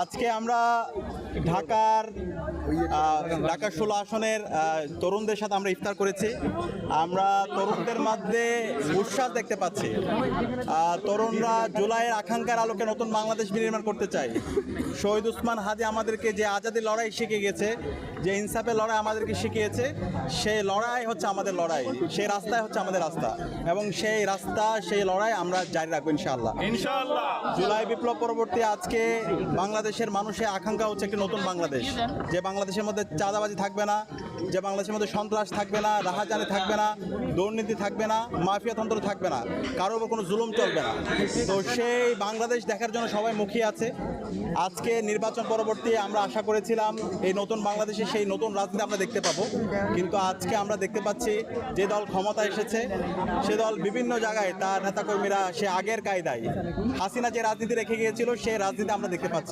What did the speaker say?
আজকে আমরা ঢাকার 16 আসনের তরুণদের সাথে আমরা ইফতার করেছি। আমরা তরুণদের মধ্যে উৎসাহ দেখতে পাচ্ছি। তরুণরা জুলাইয়ের আকাঙ্ক্ষার আলোকে নতুন বাংলাদেশ বিনির্মাণ করতে চায়। শহীদ ওসমান হাদি আমাদেরকে যে আজাদির লড়াই শিখিয়ে গেছে, যে ইনসাফের লড়াই আমাদেরকে শিখিয়েছে, সেই লড়াই হচ্ছে আমাদের লড়াই, সেই রাস্তায় হচ্ছে আমাদের রাস্তা, এবং সেই রাস্তা সেই লড়াই আমরা জারি রাখবো ইনশাআল্লাহ। জুলাই বিপ্লব পরবর্তী আজকে বাংলাদেশের মানুষের আকাঙ্ক্ষা হচ্ছে একটি নতুন বাংলাদেশ, যে বাংলাদেশের মধ্যে চাঁদাবাজি থাকবে না, যে বাংলাদেশের মধ্যে সন্ত্রাস থাকবে না, রাহাজানি থাকবে না, দুর্নীতি থাকবে না, মাফিয়াতন্ত্র থাকবে না, কারোর উপর কোনো জুলুম চলবে না। তো সেই বাংলাদেশ দেখার জন্য সবাই মুখিয়ে আছে। আজকে নির্বাচন পরবর্তী আমরা আশা করেছিলাম এই নতুন বাংলাদেশে সেই নতুন রাজনীতি আমরা দেখতে পাবো, কিন্তু আজকে আমরা দেখতে পাচ্ছি যে দল ক্ষমতা এসেছে সে দল বিভিন্ন জায়গায় তার নেতাকর্মীরা সে আগের কায়দায় হাসিনা যে রাজনীতি রেখে গিয়েছিল সেই রাজনীতি আমরা দেখতে পাচ্ছি।